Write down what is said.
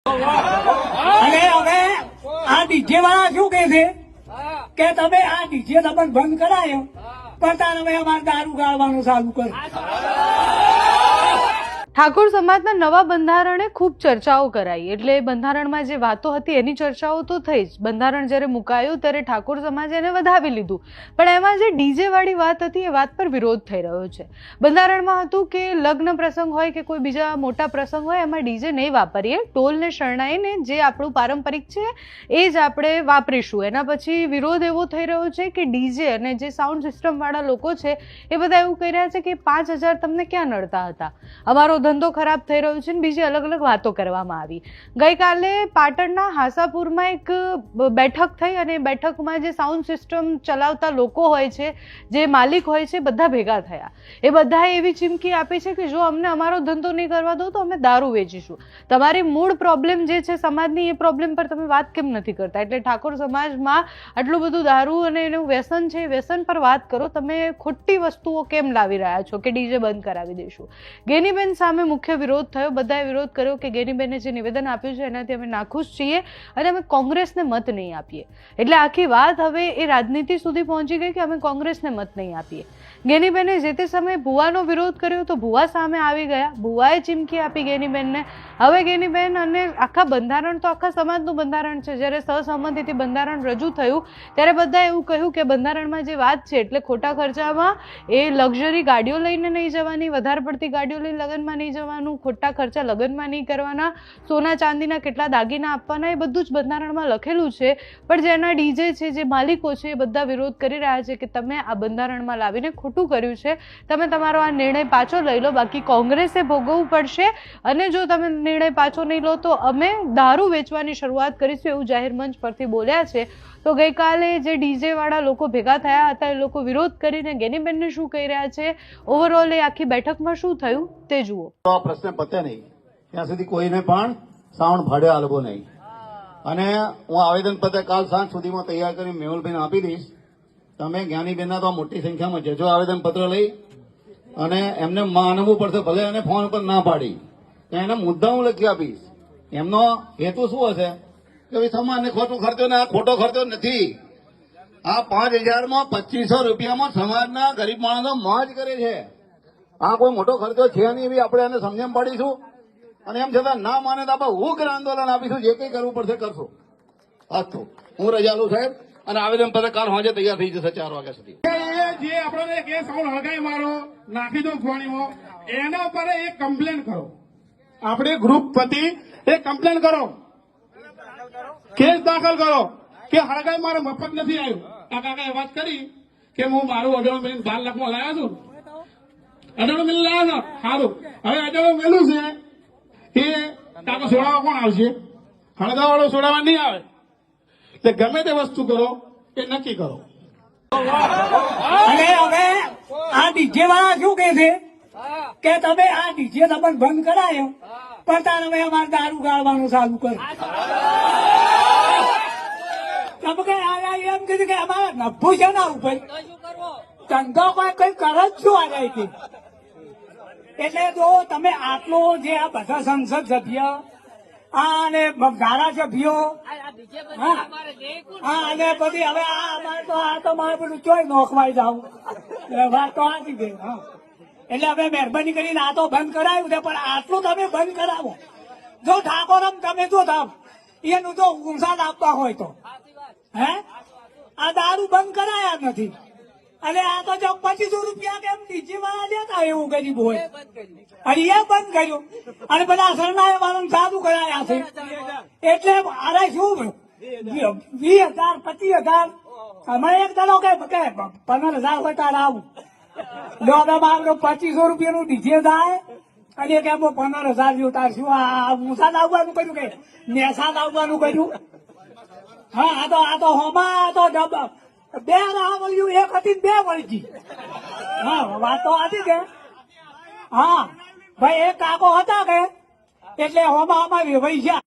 અને હવે આ ડીજે વાળા શું કે છે કે તમે આ ડીજે તમને બંધ કરાયો પણ તાર હવે અમારે દારૂ ગાળવાનું ચાલુ કરો. ઠાકોર સમાજના નવા બંધારણે ખૂબ ચર્ચાઓ કરાઈ. એટલે બંધારણમાં જે વાતો હતી એની ચર્ચાઓ તો થઈ જ. બંધારણ જ્યારે મુકાયું ત્યારે ઠાકોર સમાજે એને વધાવી લીધું, પણ એમાં જે ડીજે વાળી વાત હતી એ વાત પર વિરોધ થઈ રહ્યો છે. બંધારણમાં હતું કે લગ્ન પ્રસંગ હોય કે કોઈ બીજા મોટા પ્રસંગ હોય એમાં ડીજે નહીં વાપરીએ, ટોલ ને શરણાઈને જે આપણું પારંપરિક છે એ જ આપણે વાપરીશું. એના પછી વિરોધ એવો થઈ રહ્યો છે કે ડીજે અને જે સાઉન્ડ સિસ્ટમ વાળા લોકો છે એ બધા એવું કહી રહ્યા છે કે 5,000 તમને ક્યાં નડતા હતા, અમારો ધંધો ખરાબ થઈ રહ્યો છે, ને બીજી અલગ અલગ વાતો કરવામાં આવી. ગઈકાલે પાટણના હાસાપુરમાં એક બેઠક થઈ અને બેઠકમાં જે સાઉન્ડ સિસ્ટમ ચલાવતા લોકો હોય છે, જે માલિક હોય છે, બધા ભેગા થયા. એ બધાએ એવી ચીમકી આપી છે કે જો અમને અમારો ધંધો નહીં કરવા દો તો અમે દારૂ વેચીશું. તમારી મૂળ પ્રોબ્લેમ જે છે સમાજની, એ પ્રોબ્લેમ પર તમે વાત કેમ નથી કરતા? એટલે ઠાકોર સમાજમાં આટલું બધું દારૂ અને એનું વ્યસન છે, વ્યસન પર વાત કરો. તમે ખોટી વસ્તુઓ કેમ લાવી રહ્યા છો કે ડીજે બંધ કરાવી દઈશું? ગેનીબેન સામે મુખ્ય વિરોધ થયો. બધાએ વિરોધ કર્યો કે ગેનીબેને જે નિવેદન આપ્યું છે એનાથી અમે નાખુશ છીએ અને અમે કોંગ્રેસને મત નહીં આપીએ. એટલે આખી વાત હવે એ રાજનીતિ સુધી પહોંચી ગઈ કે અમે કોંગ્રેસને મત નહીં આપીએ. ગેનીબેને જે તે સમયે ભુવાનો વિરોધ કર્યો તો ભુવા સામે આવી ગયા. ભુવાએ ચીમકી આપી ગેનીબેનને. હવે ગેનીબેન અને આખા બંધારણ તો આખા સમાજનું બંધારણ છે. જ્યારે સહસંમતિથી બંધારણ રજૂ થયું ત્યારે બધાએ એવું કહ્યું કે બંધારણમાં જે વાત છે એટલે ખોટા ખર્ચામાં એ લક્ઝરી ગાડીઓ લઈને નહીં જવાની, વધારે પડતી ગાડીઓ લઈને લગ્નમાં નહીં જવાનું, ખોટા ખર્ચા લગ્નમાં નહીં કરવાના, સોના ચાંદીના કેટલા દાગીના આપવાના, એ બધું જ બંધારણમાં લખેલું છે. પણ જેના ડીજે છે, જે માલિકો છે, એ બધા વિરોધ કરી રહ્યા છે કે તમે આ બંધારણમાં લાવીને ખોટું કર્યું છે, તમે તમારો આ નિર્ણય પાછો લઈ લો, બાકી કોંગ્રેસે ભોગવવું પડશે. અને જો તમે નિર્ણય પાછો નહીં લો તો અમે દારૂ વેચવાની શરૂઆત કરીશું, એવું જાહેર મંચ પરથી બોલ્યા છે. તો ગઈકાલે જે ડીજે વાળા લોકો ભેગા થયા હતા એ લોકો વિરોધ કરીને ગેનીબેનને શું કહી રહ્યા છે, ઓવરઓલ એ આખી બેઠકમાં શું થયું તે જુઓ. આ પ્રશ્ન પતે નહીં ત્યાં સુધી કોઈને પણ સાઉન્ડ ભાડે આલવો નહીં. અને હું આવેદન પત્ર કાલ સાંજ સુધીમાં તૈયાર કરી મેહુલભાઈને આપી દઈશ. તમે જ્ઞાનીબેનના તો મોટી સંખ્યામાં જજો આવેદન પત્ર લઈ, અને એમને માનવું પડશે, ભલે એને ફોન પર ના પાડી એને મુદ્દા હું લખી આપીશ. એમનો હેતુ શું હશે કે સમાજને ખોટો ખર્ચો ને આ ખોટો ખર્ચો નથી. આ 5,000 માં 2,500 રૂપિયામાં સમાજના ગરીબ માણસો મોજ કરે છે. આ કોઈ મોટો ખર્ચો છે નહીં, એવી આપણે એને સમજણ પાડીશું. અને એમ છતાં ના માને તો આપણે ઉગ્ર આંદોલન આપીશું. જે કંઈ કરવું પડશે કરશું. તો હું રજાલુ સાહેબ, અને આવેદન પત્ર કાલ સાંજે તૈયાર થઈ જશે 4 વાગ્યા સુધી. જે આપણને કે સાઉન્ડ હળગાઈ મારો નાખી દો ફોણીમાં, એના ઉપર એક કમ્પ્લેન કરો. આપણે ગ્રુપ વતી એક કમ્પ્લેન કરો, કેસ દાખલ કરો કે હળગાઈ મારો મફત નથી આવ્યું. આ કાકાએ વાત કરી કે હું મારું 18 મિનિટ 12 લાખમાં લાવ્યા છું, 18 મિનિટ લાવ્યા છો, સારું. હવે 18 મેલું છે એ કાકો છોડાવવા કોણ આવશે? હળગા વાળો છોડાવવા નહીં આવે. એટલે ગમે તે વસ્તુ કરો એ નક્કી કરો. અને હવે આ ડીજે વાળા શું કે છે કે તમે આ ડીજે તમને બંધ કરાયો પણ તાર હવે અમારે દારૂ ગાળવાનું ચાલુ કરો. તમે કઈ એમ કીધું કે અમારે નભું છે ના ઉપર ધંધો કોઈ કઈ કરે જ શું આ? એટલે જો તમે આટલો જે આ બધા સંસદ સભ્ય અને ધારાસભ્યો અને પછી હવે આ તો મારે બધું ચોય નોખવાઈ જાવ વાત તો આથી ગઈ. એટલે હવે મહેરબાની કરીને આ તો બંધ કરાવ્યું છે, પણ આટલું તમે બંધ કરાવો. જો ઠાકોરમ તમે જો થાવ એનું જો ઉંસાદ આપવા હોય તો આ દારૂ બંધ કરાયા નથી. અને આ તો જો 2,500 રૂપિયા કેમ ડીજે વાળા લેતા એવું ગરીબ હોય, અને એ બંધ કર્યું. અને બધા શરણાએ વાળાને સાદું કરાયા છે. એટલે અરે શું 20,000 25,000 અમારે એક દાડો કે 15,000 હોય તારે આવું લો. હવે મારો 2,500 રૂપિયાનું ડીજે થાય અને કે 15,000 જેવું તાર શું આ મુસાદ આવવાનું કર્યું કે નેસાદ આવવાનું કર્યું? હા આ તો હોમાં તો 2 રાહ મળ્યું, એક હતી 2 મળી ગઈ. હા વાત તો હતી કે હા ભાઈ એક કાકો હતા કે એટલે હોમાં વેવાઈ ગયા.